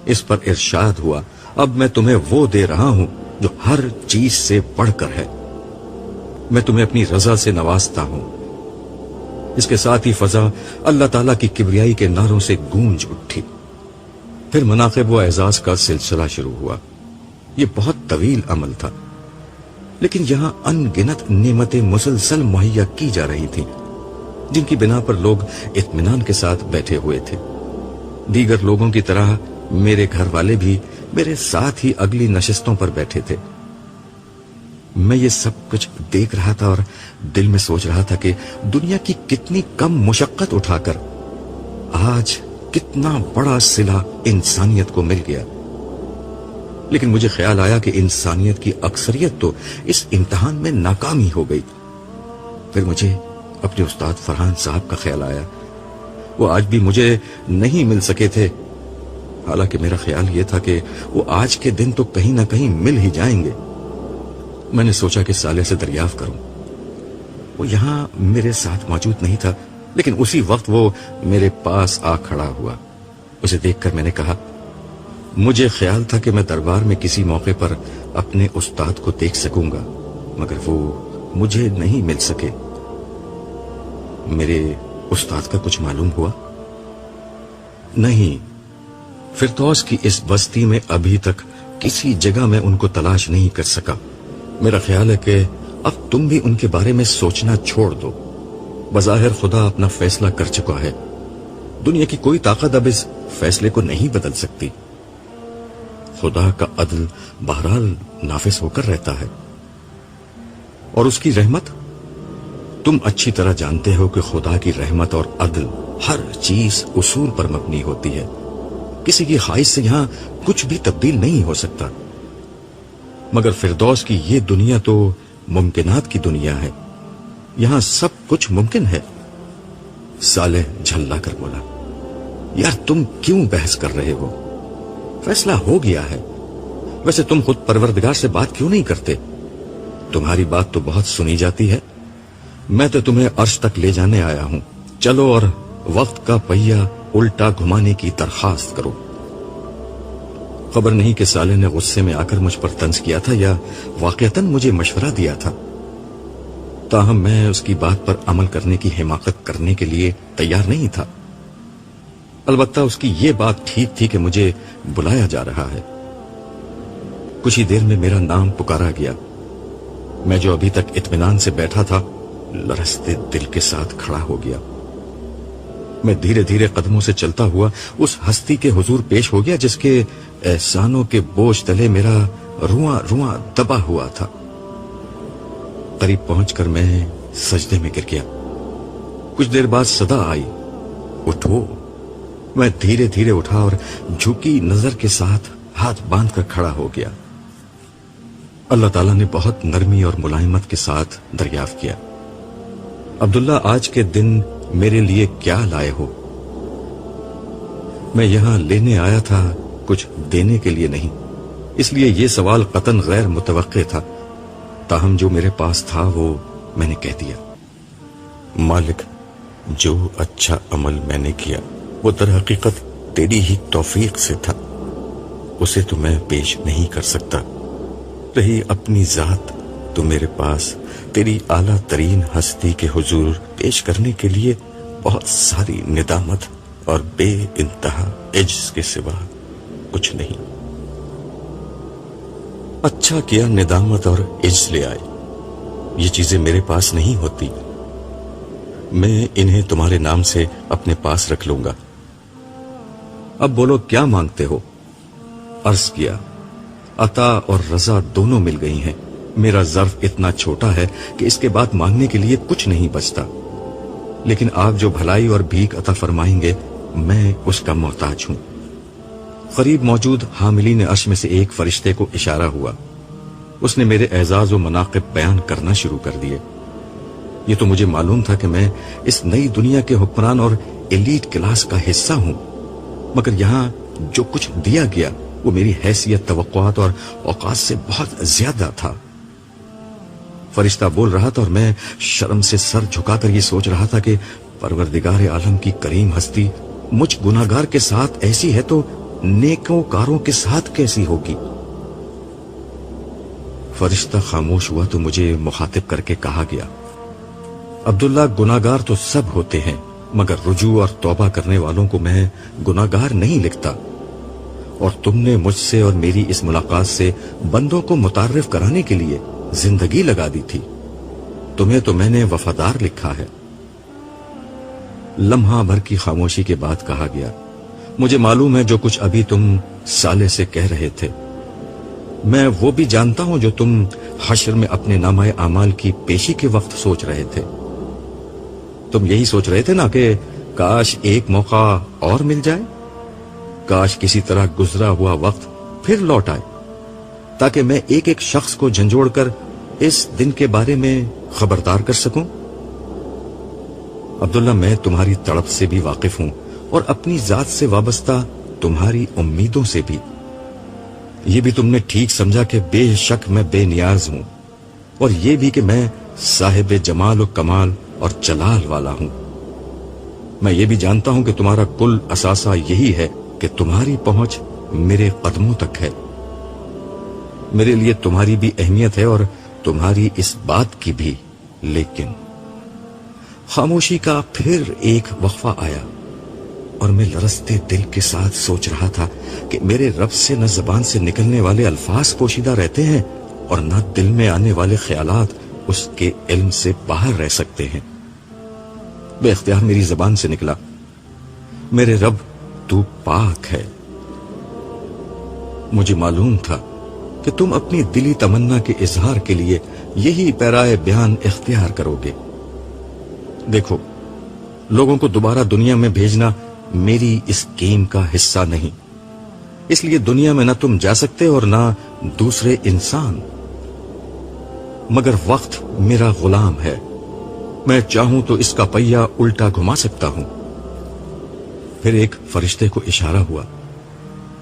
اس پر ارشاد ہوا، اب میں تمہیں وہ دے رہا ہوں جو ہر چیز سے بڑھ کر ہے، میں تمہیں اپنی رضا سے نوازتا ہوں۔ اس کے ساتھ ہی فضا اللہ تعالیٰ کی کبریائی کے نعروں سے گونج اٹھی۔ پھر مناقب و اعزاز کا سلسلہ شروع ہوا۔ یہ بہت طویل عمل تھا، لیکن یہاں ان گنت نعمتیں مسلسل مہیا کی جا رہی تھیں جن کی بنا پر لوگ اطمینان کے ساتھ بیٹھے ہوئے تھے۔ دیگر لوگوں کی طرح میرے گھر والے بھی میرے ساتھ ہی اگلی نشستوں پر بیٹھے تھے۔ میں یہ سب کچھ دیکھ رہا تھا اور دل میں سوچ رہا تھا کہ دنیا کی کتنی کم مشقت اٹھا کر آج کتنا بڑا صلہ انسانیت کو مل گیا۔ لیکن مجھے خیال آیا کہ انسانیت کی اکثریت تو اس امتحان میں ناکام ہی ہو گئی۔ پھر مجھے اپنے استاد فرحان صاحب کا خیال آیا۔ وہ آج بھی مجھے نہیں مل سکے تھے، حالانکہ میرا خیال یہ تھا کہ وہ آج کے دن تو کہیں نہ کہیں مل ہی جائیں گے۔ میں نے سوچا کہ صالح سے دریافت کروں۔ وہ یہاں میرے ساتھ موجود نہیں تھا، لیکن اسی وقت وہ میرے پاس آ کھڑا ہوا۔ اسے دیکھ کر میں نے کہا، مجھے خیال تھا کہ میں دربار میں کسی موقع پر اپنے استاد کو دیکھ سکوں گا، مگر وہ مجھے نہیں مل سکے۔ میرے استاد کا کچھ معلوم ہوا؟ نہیں، فردوس کی اس بستی میں ابھی تک کسی جگہ میں ان کو تلاش نہیں کر سکا۔ میرا خیال ہے کہ اب تم بھی ان کے بارے میں سوچنا چھوڑ دو۔ بظاہر خدا اپنا فیصلہ کر چکا ہے، دنیا کی کوئی طاقت اب اس فیصلے کو نہیں بدل سکتی۔ خدا کا عدل بہرحال نافذ ہو کر رہتا ہے، اور اس کی رحمت، تم اچھی طرح جانتے ہو کہ خدا کی رحمت اور عدل ہر چیز اصول پر مبنی ہوتی ہے۔ کسی کی خواہش سے یہاں کچھ بھی تبدیل نہیں ہو سکتا، مگر فردوس کی یہ دنیا تو ممکنات کی دنیا ہے، یہاں سب کچھ ممکن ہے۔ صالح جھلا کر بولا، یار تم کیوں بحث کر رہے ہو؟ فیصلہ ہو گیا ہے۔ ویسے تم خود پروردگار سے بات کیوں نہیں کرتے؟ تمہاری بات تو بہت سنی جاتی ہے۔ میں تو تمہیں عرش تک لے جانے آیا ہوں، چلو اور وقت کا پہیہ الٹا گھمانے کی درخواست کرو۔ خبر نہیں کہ صالح نے غصے میں آ کر مجھ پر طنز کیا تھا یا واقعتاً مجھے مشورہ دیا تھا، تاہم میں اس کی بات پر عمل کرنے کی حماقت کرنے کے لیے تیار نہیں تھا۔ البتہ اس کی یہ بات ٹھیک تھی کہ مجھے بلایا جا رہا ہے۔ کچھ ہی دیر میں میرا نام پکارا گیا۔ میں جو ابھی تک اطمینان سے بیٹھا تھا، لرزتے دل کے ساتھ کھڑا ہو گیا۔ میں دھیرے دھیرے قدموں سے چلتا ہوا اس ہستی کے حضور پیش ہو گیا جس کے احسانوں کے بوجھ تلے میرا رواں رواں دبا ہوا تھا۔ قریب پہنچ کر میں سجدے میں گر گیا۔ کچھ دیر بعد صدا آئی، اٹھو۔ میں دھیرے دھیرے اٹھا اور جھکی نظر کے ساتھ ہاتھ باندھ کر کھڑا ہو گیا۔ اللہ تعالیٰ نے بہت نرمی اور ملائمت کے ساتھ دریافت کیا، عبداللہ آج کے دن میرے لیے کیا لائے ہو؟ میں یہاں لینے آیا تھا، کچھ دینے کے لیے نہیں، اس لیے یہ سوال قطعاً غیر متوقع تھا، تاہم جو میرے پاس تھا وہ میں نے کہہ دیا۔ مالک، جو اچھا عمل میں نے کیا وہ در حقیقت تیری ہی توفیق سے تھا، اسے تو میں پیش نہیں کر سکتا۔ رہی اپنی ذات تو میرے پاس تیری اعلیٰ ترین ہستی کے حضور پیش کرنے کے لیے بہت ساری ندامت اور بے انتہا عجز کے سوا کچھ نہیں۔ اچھا کیا ندامت اور عجز لے آئے، یہ چیزیں میرے پاس نہیں ہوتی، میں انہیں تمہارے نام سے اپنے پاس رکھ لوں گا۔ اب بولو کیا مانگتے ہو؟ عرض کیا، عطا اور رضا دونوں مل گئی ہیں، میرا ظرف اتنا چھوٹا ہے کہ اس کے بعد مانگنے کے لیے کچھ نہیں بچتا، لیکن آپ جو بھلائی اور بھیک عطا فرمائیں گے میں اس کا محتاج ہوں۔ قریب موجود حاملین عرش میں سے ایک فرشتے کو اشارہ ہوا، اس نے میرے اعزاز و مناقب بیان کرنا شروع کر دیے۔ یہ تو مجھے معلوم تھا کہ میں اس نئی دنیا کے حکمران اور ایلیٹ کلاس کا حصہ ہوں، مگر یہاں جو کچھ دیا گیا وہ میری حیثیت، توقعات اور اوقات سے بہت زیادہ تھا۔ فرشتہ بول رہا تھا اور میں شرم سے سر جھکا کر یہ سوچ رہا تھا کہ پروردگار عالم کی کریم ہستی مجھ گناہگار کے ساتھ ایسی ہے تو نیکوں کاروں کے ساتھ کیسی ہوگی۔ فرشتہ خاموش ہوا تو مجھے مخاطب کر کے کہا گیا، عبداللہ گناہگار تو سب ہوتے ہیں، مگر رجوع اور توبہ کرنے والوں کو میں گناہگار نہیں لکھتا، اور تم نے مجھ سے اور میری اس ملاقات سے بندوں کو متعارف کرانے کے لیے زندگی لگا دی تھی، تمہیں تو میں نے وفادار لکھا ہے۔ لمحہ بھر کی خاموشی کے بعد کہا گیا، مجھے معلوم ہے جو کچھ ابھی تم صالح سے کہہ رہے تھے، میں وہ بھی جانتا ہوں جو تم حشر میں اپنے نامہ اعمال کی پیشی کے وقت سوچ رہے تھے۔ تم یہی سوچ رہے تھے نا کہ کاش ایک موقع اور مل جائے، کاش کسی طرح گزرا ہوا وقت پھر لوٹ آئے، تاکہ میں ایک ایک شخص کو جھنجھوڑ کر اس دن کے بارے میں خبردار کر سکوں۔ عبداللہ میں تمہاری تڑپ سے بھی واقف ہوں اور اپنی ذات سے وابستہ تمہاری امیدوں سے بھی۔ یہ بھی تم نے ٹھیک سمجھا کہ بے شک میں بے نیاز ہوں، اور یہ بھی کہ میں صاحب جمال و کمال اور جلال والا ہوں۔ میں یہ بھی جانتا ہوں کہ تمہارا کل اثاثہ یہی ہے کہ تمہاری پہنچ میرے قدموں تک ہے۔ میرے لیے تمہاری بھی اہمیت ہے اور تمہاری اس بات کی بھی، لیکن خاموشی کا پھر ایک وقفہ آیا اور میں لرزتے دل کے ساتھ سوچ رہا تھا کہ میرے رب سے نہ زبان سے نکلنے والے الفاظ پوشیدہ رہتے ہیں اور نہ دل میں آنے والے خیالات اس کے علم سے باہر رہ سکتے ہیں۔ بے اختیار میری زبان سے نکلا، میرے رب تو پاک ہے۔ مجھے معلوم تھا کہ تم اپنی دلی تمنا کے اظہار کے لیے یہی پیرائے بیان اختیار کرو گے۔ دیکھو، لوگوں کو دوبارہ دنیا میں بھیجنا میری اس گیم کا حصہ نہیں، اس لیے دنیا میں نہ تم جا سکتے اور نہ دوسرے انسان، مگر وقت میرا غلام ہے، میں چاہوں تو اس کا پہیہ الٹا گھما سکتا ہوں۔ پھر ایک فرشتے کو اشارہ ہوا،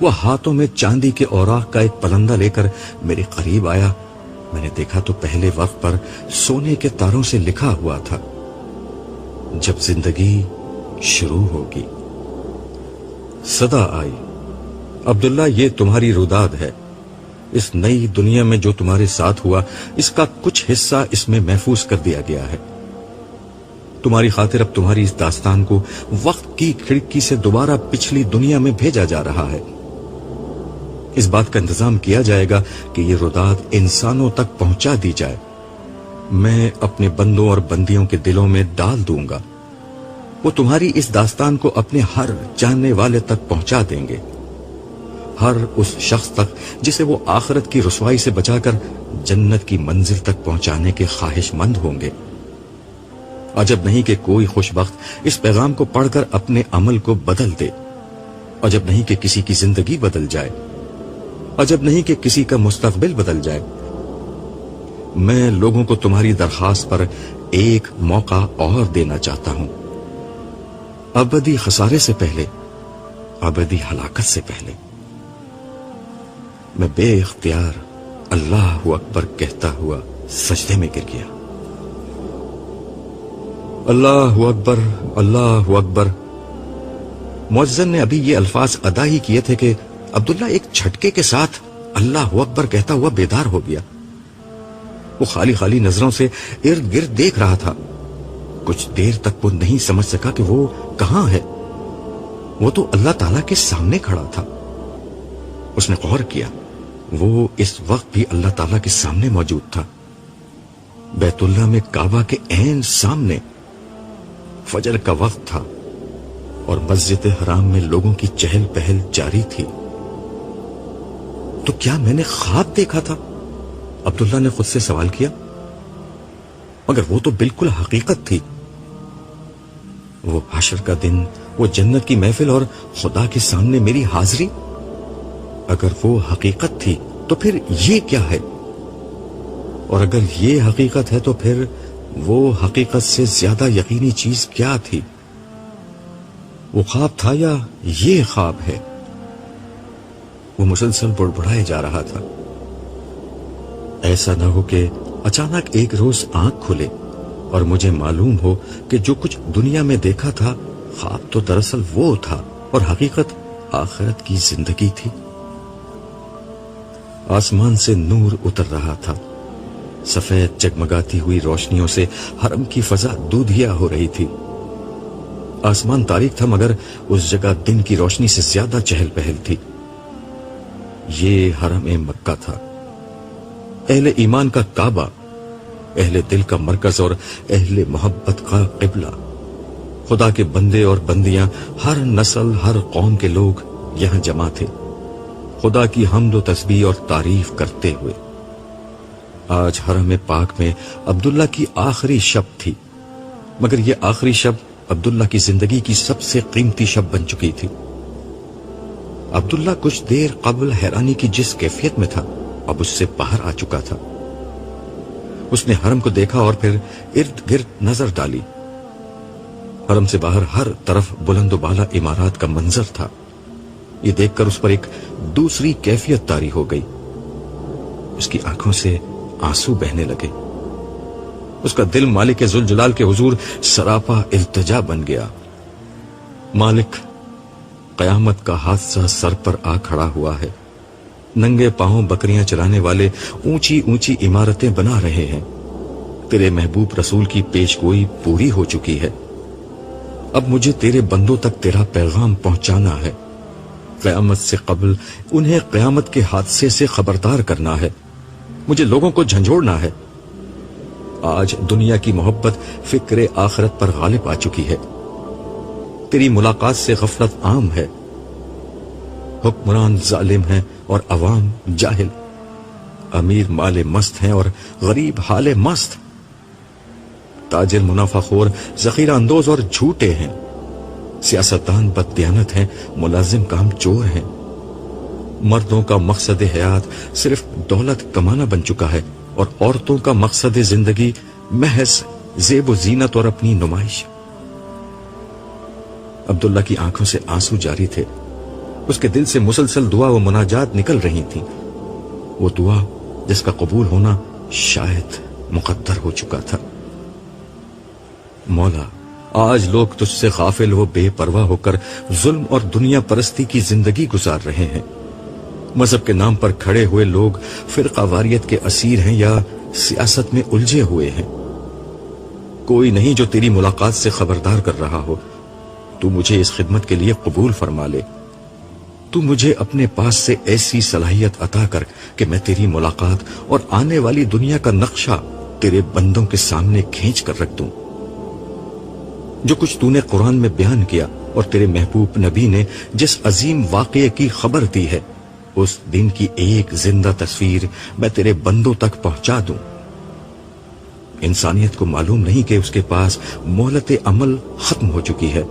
وہ ہاتھوں میں چاندی کے اوراق کا ایک پلندہ لے کر میرے قریب آیا۔ میں نے دیکھا تو پہلے وقت پر سونے کے تاروں سے لکھا ہوا تھا، جب زندگی شروع ہوگی۔ صدا آئی، عبداللہ یہ تمہاری روداد ہے، اس نئی دنیا میں جو تمہارے ساتھ ہوا اس کا کچھ حصہ اس میں محفوظ کر دیا گیا ہے۔ تمہاری خاطر اب تمہاری اس داستان کو وقت کی کھڑکی سے دوبارہ پچھلی دنیا میں بھیجا جا رہا ہے۔ اس بات کا انتظام کیا جائے گا کہ یہ روداد انسانوں تک پہنچا دی جائے۔ میں اپنے بندوں اور بندیوں کے دلوں میں ڈال دوں گا، وہ تمہاری اس داستان کو اپنے ہر جاننے والے تک پہنچا دیں گے، ہر اس شخص تک جسے وہ آخرت کی رسوائی سے بچا کر جنت کی منزل تک پہنچانے کے خواہش مند ہوں گے۔ عجب نہیں کہ کوئی خوش بخت اس پیغام کو پڑھ کر اپنے عمل کو بدل دے، عجب نہیں کہ کسی کی زندگی بدل جائے، عجب نہیں کہ کسی کا مستقبل بدل جائے۔ میں لوگوں کو تمہاری درخواست پر ایک موقع اور دینا چاہتا ہوں، ابدی خسارے سے پہلے، ابدی ہلاکت سے پہلے۔ میں بے اختیار اللہ اکبر کہتا ہوا سجدے میں گر گیا۔ اللہ اکبر، اللہ اکبر۔ مؤذن نے ابھی یہ الفاظ ادا ہی کیے تھے کہ عبداللہ ایک جھٹکے کے ساتھ اللہ اکبر کہتا ہوا بیدار ہو گیا۔ وہ خالی خالی نظروں سے ارد گرد دیکھ رہا تھا۔ کچھ دیر تک وہ نہیں سمجھ سکا کہ وہ کہاں ہے، وہ تو اللہ تعالیٰ کے سامنے کھڑا تھا۔ اس نے غور کیا، وہ اس وقت بھی اللہ تعالیٰ کے سامنے موجود تھا۔ بیت اللہ میں کعبہ کے عین سامنے فجر کا وقت تھا اور مسجد حرام میں لوگوں کی چہل پہل جاری تھی. تو کیا میں نے خواب دیکھا تھا؟ عبداللہ نے خود سے سوال کیا. مگر وہ تو بالکل حقیقت تھی. وہ حشر کا دن، وہ جنت کی محفل اور خدا کے سامنے میری حاضری، اگر وہ حقیقت تھی تو پھر یہ کیا ہے؟ اور اگر یہ حقیقت ہے تو پھر وہ حقیقت سے زیادہ یقینی چیز کیا تھی؟ وہ خواب تھا یا یہ خواب ہے؟ وہ مسلسل بڑبڑائے جا رہا تھا. ایسا نہ ہو کہ اچانک ایک روز آنکھ کھلے اور مجھے معلوم ہو کہ جو کچھ دنیا میں دیکھا تھا خواب تو دراصل وہ تھا اور حقیقت آخرت کی زندگی تھی. آسمان سے نور اتر رہا تھا. سفید جگمگاتی ہوئی روشنیوں سے حرم کی فضا دودھیا ہو رہی تھی. آسمان تاریک تھا مگر اس جگہ دن کی روشنی سے زیادہ چہل پہل تھی. یہ حرم مکہ تھا، اہل ایمان کا کعبہ، اہل دل کا مرکز اور اہل محبت کا قبلہ. خدا کے بندے اور بندیاں، ہر نسل، ہر قوم کے لوگ یہاں جمع تھے، خدا کی حمد و تسبیح اور تعریف کرتے ہوئے. آج حرم پاک میں عبداللہ کی آخری شب تھی، مگر یہ آخری شب عبداللہ کی زندگی کی سب سے قیمتی شب بن چکی تھی. عبداللہ کچھ دیر قبل حیرانی کی جس کیفیت میں تھا اب اس سے باہر آ چکا تھا. اس نے حرم کو دیکھا اور پھر ارد گرد نظر ڈالی. حرم سے باہر ہر طرف بلند و بالا عمارات کا منظر تھا. یہ دیکھ کر اس پر ایک دوسری کیفیت طاری ہو گئی. اس کی آنکھوں سے آنسو بہنے لگے. اس کا دل مالک ذوالجلال کے حضور سراپا التجا بن گیا. مالک، قیامت کا حادثہ سر پر آ کھڑا ہوا ہے. ننگے پاؤں بکریاں چرانے والے اونچی اونچی عمارتیں بنا رہے ہیں. تیرے محبوب رسول کی پیش گوئی پوری ہو چکی ہے. اب مجھے تیرے بندوں تک تیرا پیغام پہنچانا ہے. قیامت سے قبل انہیں قیامت کے حادثے سے خبردار کرنا ہے. مجھے لوگوں کو جھنجھوڑنا ہے. آج دنیا کی محبت فکر آخرت پر غالب آ چکی ہے. تیری ملاقات سے غفلت عام ہے. حکمران ظالم ہیں اور عوام جاہل. امیر مال مست ہیں اور غریب حال مست. تاجر منافع خور، ذخیرہ اندوز اور جھوٹے ہیں. سیاستدان بددیانت ہیں، ملازم کام چور ہیں. مردوں کا مقصد حیات صرف دولت کمانا بن چکا ہے اور عورتوں کا مقصد زندگی محض زیب و زینت اور اپنی نمائش. عبداللہ کی آنکھوں سے آنسو جاری تھے. اس کے دل سے مسلسل دعا و مناجات نکل رہی تھیں. وہ دعا جس کا قبول ہونا شاید مقدر ہو چکا تھا. مولا، آج لوگ تجھ سے غافل و بے پرواہ ہو کر ظلم اور دنیا پرستی کی زندگی گزار رہے ہیں. مذہب کے نام پر کھڑے ہوئے لوگ فرقہ واریت کے اسیر ہیں یا سیاست میں الجھے ہوئے ہیں. کوئی نہیں جو تیری ملاقات سے خبردار کر رہا ہو. تو مجھے اس خدمت کے لیے قبول فرما لے. تو مجھے اپنے پاس سے ایسی صلاحیت عطا کر کہ میں تیری ملاقات اور آنے والی دنیا کا نقشہ تیرے بندوں کے سامنے کھینچ کر رکھ دوں. جو کچھ تو نے قرآن میں بیان کیا اور تیرے محبوب نبی نے جس عظیم واقعے کی خبر دی ہے، اس دن کی ایک زندہ تصویر میں تیرے بندوں تک پہنچا دوں. انسانیت کو معلوم نہیں کہ اس کے پاس مہلت عمل ختم ہو چکی ہے.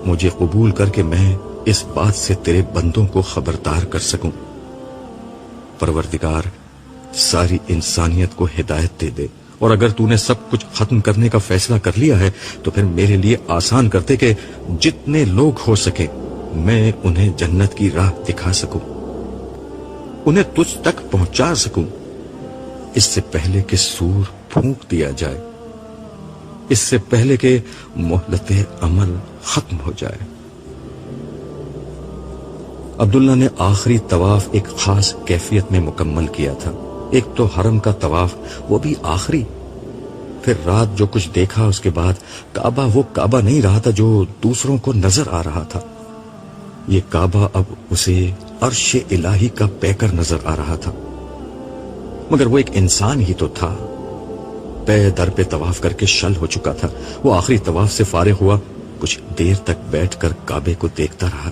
مجھے قبول کر کے میں اس بات سے تیرے بندوں کو خبردار کر سکوں. پروردگار، ساری انسانیت کو ہدایت دے دے، اور اگر تو نے سب کچھ ختم کرنے کا فیصلہ کر لیا ہے تو پھر میرے لیے آسان کرتے کہ جتنے لوگ ہو سکے میں انہیں جنت کی راہ دکھا سکوں، انہیں تجھ تک پہنچا سکوں، اس سے پہلے کہ سور پھونک دیا جائے، اس سے پہلے کہ مہلت عمل ختم ہو جائے. عبداللہ نے آخری طواف ایک خاص کیفیت میں مکمل کیا تھا. ایک تو حرم کا طواف، وہ بھی آخری. پھر رات جو کچھ دیکھا اس کے بعد کعبہ وہ کعبہ نہیں رہا تھا جو دوسروں کو نظر آ رہا تھا. یہ کعبہ اب اسے عرش الہی کا پیکر نظر آ رہا تھا. مگر وہ ایک انسان ہی تو تھا، پے در پہ طواف کر کے شل ہو چکا تھا۔ وہ آخری طواف سے فارغ ہوا، کچھ دیر تک بیٹھ کر کعبے کو دیکھتا رہا،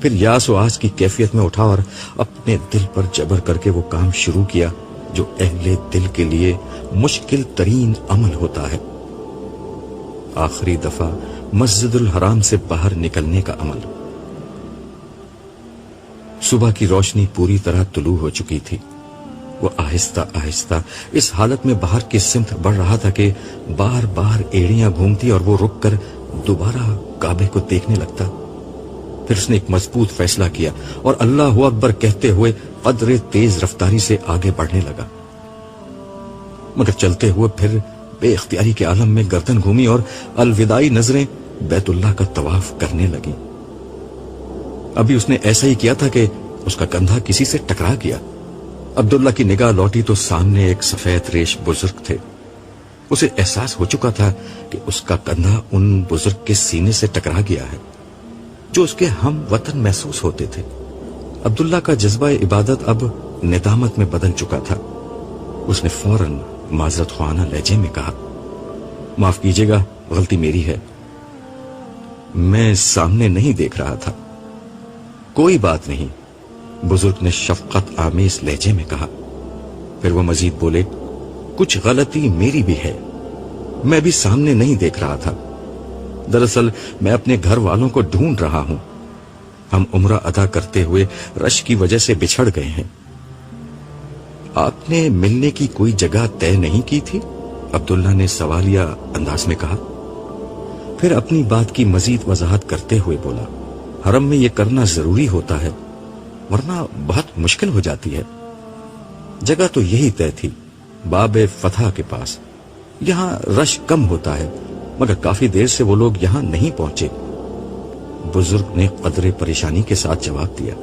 پھر یاس و آس کی کیفیت میں اٹھا اور اپنے دل پر جبر کر کے وہ کام شروع کیا جو اہل دل کے لیے مشکل ترین عمل ہوتا ہے، آخری دفعہ مسجد الحرام سے باہر نکلنے کا عمل۔ صبح کی روشنی پوری طرح طلوع ہو چکی تھی۔ وہ آہستہ آہستہ اس حالت میں باہر کی سمت بڑھ رہا تھا کہ بار بار ایڑیاں گھومتی اور وہ رک کر دوبارہ کعبے کو دیکھنے لگتا۔ پھر اس نے ایک مضبوط فیصلہ کیا اور اللہ اکبر کہتے ہوئے قدر تیز رفتاری سے آگے بڑھنے لگا، مگر چلتے ہوئے پھر بے اختیاری کے عالم میں گردن گھومی اور الوداعی نظریں بیت اللہ کا طواف کرنے لگی۔ ابھی اس نے ایسا ہی کیا تھا کہ اس کا کندھا کسی سے ٹکرا گیا۔ عبداللہ کی نگاہ لوٹی تو سامنے ایک سفید ریش بزرگ تھے۔ اسے احساس ہو چکا تھا کہ اس کا کندھا ان بزرگ کے سینے سے ٹکرا گیا ہے جو اس کے ہم وطن محسوس ہوتے تھے۔ عبداللہ کا جذبہ عبادت اب ندامت میں بدل چکا تھا۔ اس نے فوراً معذرت خواہانہ لہجے میں کہا، معاف کیجیے گا، غلطی میری ہے، میں سامنے نہیں دیکھ رہا تھا۔ کوئی بات نہیں، بزرگ نے شفقت آمیز لہجے میں کہا۔ پھر وہ مزید بولے، کچھ غلطی میری بھی ہے، میں بھی سامنے نہیں دیکھ رہا تھا، دراصل میں اپنے گھر والوں کو ڈھونڈ رہا ہوں، ہم عمرہ ادا کرتے ہوئے رش کی وجہ سے بچھڑ گئے ہیں۔ آپ نے ملنے کی کوئی جگہ طے نہیں کی تھی؟ عبداللہ نے سوالیہ انداز میں کہا۔ پھر اپنی بات کی مزید وضاحت کرتے ہوئے بولا، حرم میں یہ کرنا ضروری ہوتا ہے ورنہ بہت مشکل ہو جاتی ہے۔ جگہ تو یہی طے تھی، باب فتح کے پاس، یہاں رش کم ہوتا ہے، مگر کافی دیر سے وہ لوگ یہاں نہیں پہنچے۔ بزرگ نے قدرے پریشانی کے ساتھ جواب دیا،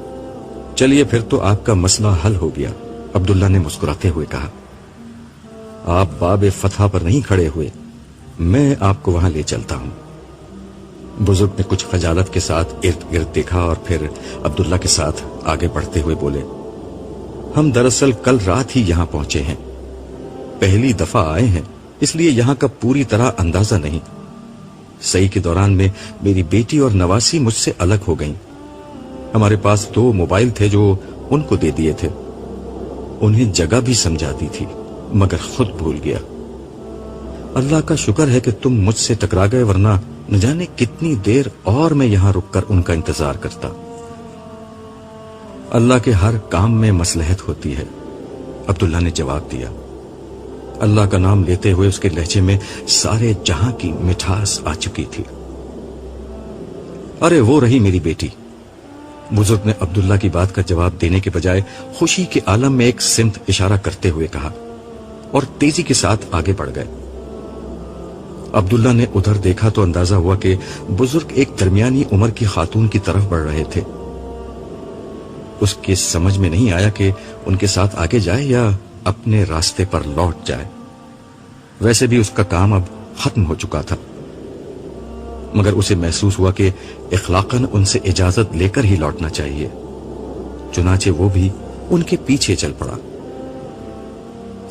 چلیے پھر تو آپ کا مسئلہ حل ہو گیا۔ عبداللہ نے مسکراتے ہوئے کہا، آپ باب فتح پر نہیں کھڑے ہوئے، میں آپ کو وہاں لے چلتا ہوں۔ بزرگ نے کچھ خجالت کے ساتھ ارد گرد دیکھا اور پھر عبداللہ کے ساتھ آگے بڑھتے ہوئے بولے، ہم دراصل کل رات ہی یہاں پہنچے ہیں، پہلی دفعہ آئے ہیں، اس لیے یہاں کا پوری طرح اندازہ نہیں۔ سعی کے دوران میں میری بیٹی اور نواسی مجھ سے الگ ہو گئیں۔ ہمارے پاس 2 موبائل تھے جو ان کو دے دیے تھے، انہیں جگہ بھی سمجھا دی تھی مگر خود بھول گیا۔ اللہ کا شکر ہے کہ تم مجھ سے ٹکرا گئے، ورنہ نہ جانے کتنی دیر اور میں یہاں رک کر ان کا انتظار کرتا۔ اللہ کے ہر کام میں مصلحت ہوتی ہے، عبداللہ نے جواب دیا۔ اللہ کا نام لیتے ہوئے اس کے لہجے میں سارے جہاں کی مٹھاس آ چکی تھی۔ ارے وہ رہی میری بیٹی، بزرگ نے عبداللہ کی بات کا جواب دینے کے بجائے خوشی کے عالم میں ایک سمت اشارہ کرتے ہوئے کہا اور تیزی کے ساتھ آگے بڑھ گئے۔ عبداللہ نے ادھر دیکھا تو اندازہ ہوا کہ بزرگ ایک درمیانی عمر کی خاتون کی طرف بڑھ رہے تھے۔ اس کے سمجھ میں نہیں آیا کہ ان کے ساتھ آگے جائے یا اپنے راستے پر لوٹ جائے۔ ویسے بھی اس کا کام اب ختم ہو چکا تھا، مگر اسے محسوس ہوا کہ اخلاقاً ان سے اجازت لے کر ہی لوٹنا چاہیے، چنانچہ وہ بھی ان کے پیچھے چل پڑا۔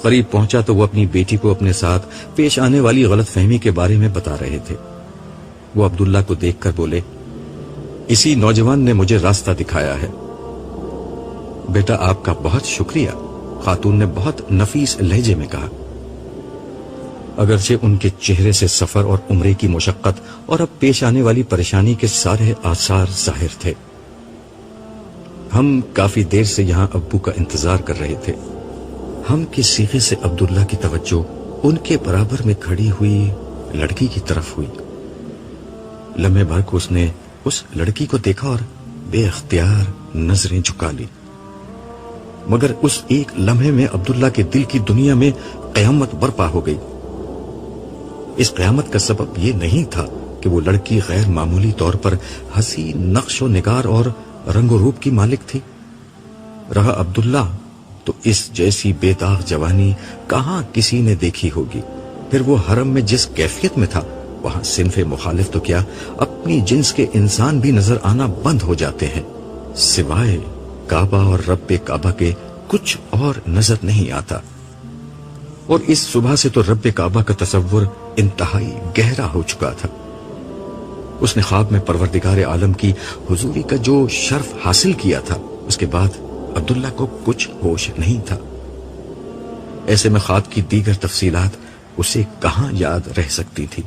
قریب پہنچا تو وہ اپنی بیٹی کو اپنے ساتھ پیش آنے والی غلط فہمی کے بارے میں بتا رہے تھے۔ وہ عبداللہ کو دیکھ کر بولے، اسی نوجوان نے مجھے راستہ دکھایا ہے۔ بیٹا آپ کا بہت شکریہ، خاتون نے بہت نفیس لہجے میں کہا۔ اگرچہ ان کے چہرے سے سفر اور عمرے کی مشقت اور اب پیش آنے والی پریشانی کے سارے آثار ظاہر تھے۔ ہم کافی دیر سے یہاں ابو کا انتظار کر رہے تھے۔ ہم کے سیغے سے عبداللہ کی توجہ ان کے برابر میں کھڑی ہوئی لڑکی کی طرف ہوئی۔ لمحے بھر کو اس نے اس لڑکی کو دیکھا اور بے اختیار نظریں جھکا لی، مگر اس ایک لمحے میں عبداللہ کے دل کی دنیا میں قیامت برپا ہو گئی۔ اس قیامت کا سبب یہ نہیں تھا کہ وہ لڑکی غیر معمولی طور پر حسین نقش و نگار اور رنگ و روپ کی مالک تھی۔ رہا عبداللہ تو اس جیسی بے داغ جوانی کہاں کسی نے دیکھی ہوگی۔ پھر وہ حرم میں جس کیفیت میں تھا، وہاں صنف مخالف تو کیا اپنی جنس کے انسان بھی نظر آنا بند ہو جاتے ہیں، سوائے کعبہ اور رب کعبہ کے کچھ اور نظر نہیں آتا۔ اور اس صبح سے تو رب کعبہ کا تصور انتہائی گہرا ہو چکا تھا۔ اس نے خواب میں پروردگار عالم کی حضوری کا جو شرف حاصل کیا تھا، اس کے بعد عبداللہ کو کچھ ہوش نہیں تھا۔ ایسے میں خواب کی دیگر تفصیلات اسے کہاں یاد رہ سکتی تھی،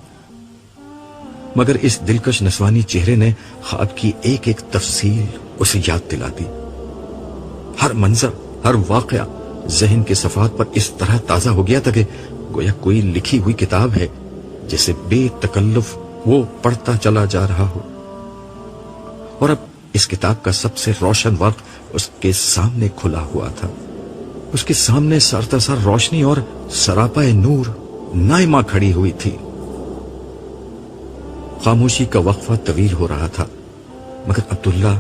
مگر اس دلکش نسوانی چہرے نے خواب کی ایک ایک تفصیل اسے یاد دلا دی۔ ہر منظر، ہر واقعہ ذہن کے صفحات پر اس طرح تازہ ہو گیا تھا کہ گویا کوئی لکھی ہوئی کتاب ہے جسے بے تکلف وہ پڑھتا چلا جا رہا ہو۔ اور اب اس کتاب کا سب سے روشن وقت اس کے سامنے کھلا ہوا تھا۔ اس کے سامنے سرتاسر روشنی اور سراپا نور نائمہ کھڑی ہوئی تھی۔ خاموشی کا وقفہ طویل ہو رہا تھا، مگر عبداللہ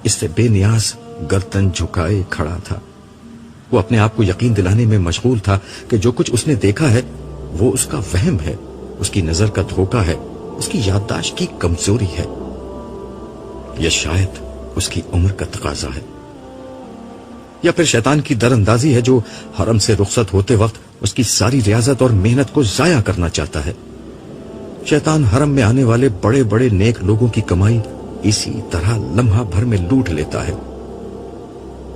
اس سے بے نیاز گردن جھکائے کھڑا تھا۔ وہ اپنے آپ کو یقین دلانے میں مشغول تھا کہ جو کچھ اس نے دیکھا ہے وہ اس کا وہم ہے، اس کی نظر کا دھوکہ ہے، اس کی یادداشت کی کمزوری ہے، یا شاید اس کی عمر کا تقاضا ہے، یا پھر شیطان کی در اندازی ہے جو حرم سے رخصت ہوتے وقت اس کی ساری ریاضت اور محنت کو ضائع کرنا چاہتا ہے۔ شیطان حرم میں آنے والے بڑے بڑے نیک لوگوں کی کمائی اسی طرح لمحہ بھر میں لوٹ لیتا ہے۔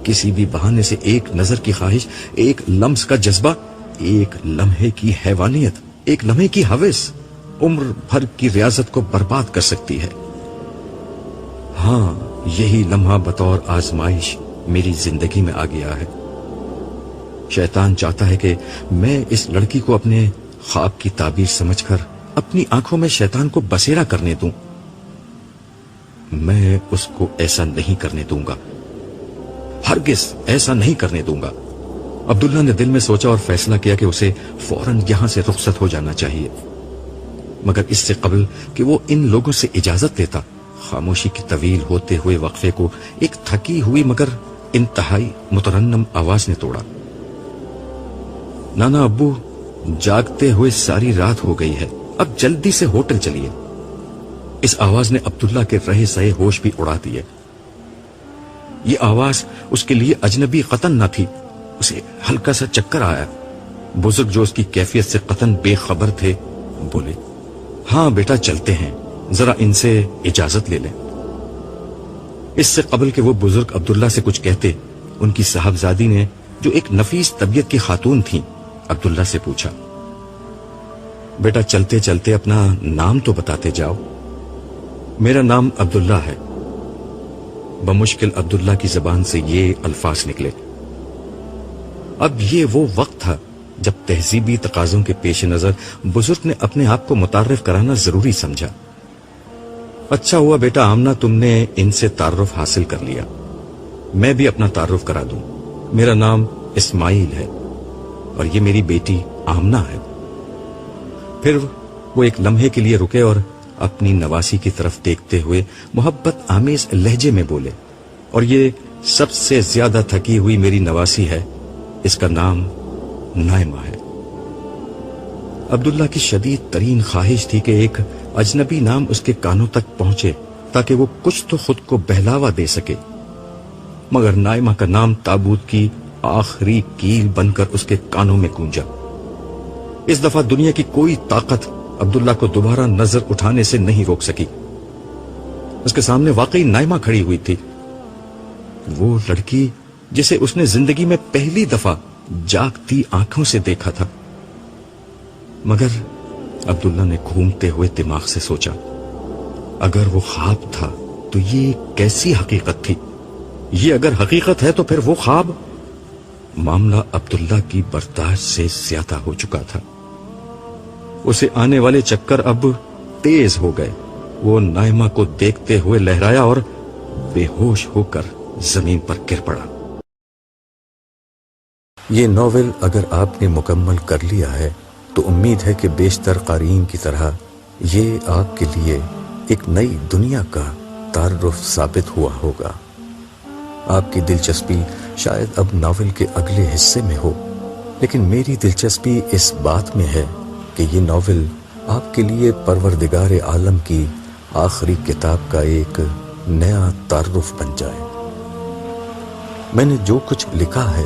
کسی بھی بہانے سے ایک نظر کی خواہش، ایک لمس کا جذبہ، ایک لمحے کی حیوانیت، ایک لمحے کی ہوس عمر بھر کی ریاضت کو برباد کر سکتی ہے۔ ہاں، یہی لمحہ بطور آزمائش میری زندگی میں آ گیا ہے۔ شیطان چاہتا ہے کہ میں اس لڑکی کو اپنے خواب کی تعبیر سمجھ کر اپنی آنکھوں میں شیطان کو بسیرا کرنے دوں۔ میں اس کو ایسا نہیں کرنے دوں گا، ہرگز ایسا نہیں کرنے دوں گا۔ عبداللہ نے دل میں سوچا اور فیصلہ کیا کہ اسے فوراً یہاں سے رخصت ہو جانا چاہیے، مگر اس سے قبل کہ وہ ان لوگوں سے اجازت لیتا، خاموشی کی طویل ہوتے ہوئے وقفے کو ایک تھکی ہوئی مگر انتہائی مترنم آواز نے توڑا۔ نانا ابو، جاگتے ہوئے ساری رات ہو گئی ہے، اب جلدی سے ہوٹل چلیے۔ اس آواز نے عبداللہ کے رہے سہے ہوش بھی اڑا دیے۔ یہ آواز اس کے لیے اجنبی قطن نہ تھی، اسے ہلکا سا چکر آیا۔ بزرگ جو اس کی کیفیت سے قطن بے خبر تھے بولے، ہاں بیٹا چلتے ہیں، ذرا ان سے اجازت لے لیں۔ اس سے قبل کہ وہ بزرگ عبداللہ سے کچھ کہتے، ان کی صاحبزادی نے جو ایک نفیس طبیعت کی خاتون تھیں عبداللہ سے پوچھا، بیٹا چلتے چلتے اپنا نام تو بتاتے جاؤ۔ میرا نام عبداللہ ہے۔ بمشکل عبداللہ کی زبان سے یہ الفاظ نکلے۔ اب یہ وہ وقت تھا جب تہذیبی تقاضوں کے پیش نظر بزرگ نے اپنے آپ کو متعارف کرانا ضروری سمجھا۔ اچھا ہوا بیٹا آمنہ تم نے ان سے تعارف حاصل کر لیا، میں بھی اپنا تعارف کرا دوں۔ میرا نام اسماعیل ہے اور یہ میری بیٹی آمنہ ہے۔ پھر وہ ایک لمحے کے لیے رکے اور اپنی نواسی کی طرف دیکھتے ہوئے محبت آمیز لہجے میں بولے، اور یہ سب سے زیادہ تھکی ہوئی میری نواسی ہے، اس کا نام نائمہ ہے۔ عبداللہ کی شدید ترین خواہش تھی کہ ایک اجنبی نام اس کے کانوں تک پہنچے تاکہ وہ کچھ تو خود کو بہلاوا دے سکے، مگر نائمہ کا نام تابوت کی آخری کیل بن کر اس کے کانوں میں گونجا۔ اس دفعہ دنیا کی کوئی طاقت عبداللہ کو دوبارہ نظر اٹھانے سے نہیں روک سکی۔ اس کے سامنے واقعی نائمہ کھڑی ہوئی تھی، وہ لڑکی جسے اس نے زندگی میں پہلی دفعہ جاگتی آنکھوں سے دیکھا تھا۔ مگر عبداللہ نے گھومتے ہوئے دماغ سے سوچا، اگر وہ خواب تھا تو یہ کیسی حقیقت تھی؟ یہ اگر حقیقت ہے تو پھر وہ خواب؟ معاملہ عبداللہ کی برداشت سے زیادہ ہو چکا تھا۔ اسے آنے والے چکر اب تیز ہو گئے۔ وہ نائمہ کو دیکھتے ہوئے لہرایا اور بے ہوش ہو کر زمین پر گر پڑا۔ یہ ناول اگر آپ نے مکمل کر لیا ہے تو امید ہے کہ بیشتر قارئین کی طرح یہ آپ کے لیے ایک نئی دنیا کا تعارف ثابت ہوا ہوگا۔ آپ کی دلچسپی شاید اب ناول کے اگلے حصے میں ہو، لیکن میری دلچسپی اس بات میں ہے کہ یہ ناول آپ کے لیے پروردگار عالم کی آخری کتاب کا ایک نیا تعارف بن جائے۔ میں نے جو کچھ لکھا ہے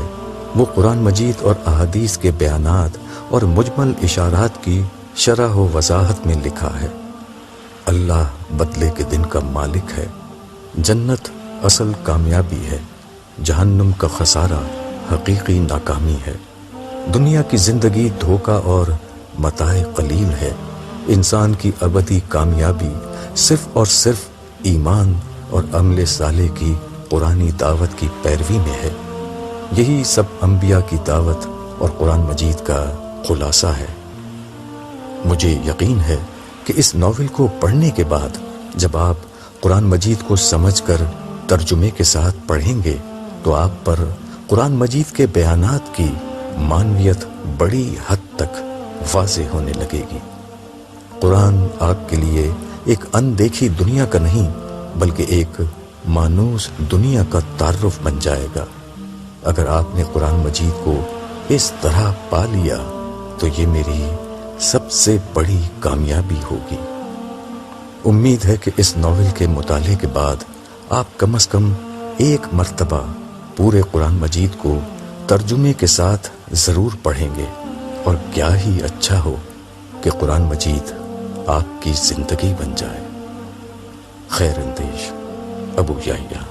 وہ قرآن مجید اور احادیث کے بیانات اور مجمل اشارات کی شرح و وضاحت میں لکھا ہے۔ اللہ بدلے کے دن کا مالک ہے، جنت اصل کامیابی ہے، جہنم کا خسارہ حقیقی ناکامی ہے، دنیا کی زندگی دھوکہ اور متاع قلیل ہے، انسان کی ابدی کامیابی صرف اور صرف ایمان اور عمل صالح کی قرآنی دعوت کی پیروی میں ہے۔ یہی سب انبیاء کی دعوت اور قرآن مجید کا خلاصہ ہے۔ مجھے یقین ہے کہ اس ناول کو پڑھنے کے بعد جب آپ قرآن مجید کو سمجھ کر ترجمے کے ساتھ پڑھیں گے تو آپ پر قرآن مجید کے بیانات کی معنویت بڑی حد تک واضح ہونے لگے گی۔ قرآن آپ کے لیے ایک اندیکھی دنیا کا نہیں بلکہ ایک مانوس دنیا کا تعارف بن جائے گا۔ اگر آپ نے قرآن مجید کو اس طرح پا لیا تو یہ میری سب سے بڑی کامیابی ہوگی۔ امید ہے کہ اس ناول کے مطالعے کے بعد آپ کم از کم ایک مرتبہ پورے قرآن مجید کو ترجمے کے ساتھ ضرور پڑھیں گے، اور کیا ہی اچھا ہو کہ قرآن مجید آپ کی زندگی بن جائے۔ خیر اندیش ابو یحییٰ۔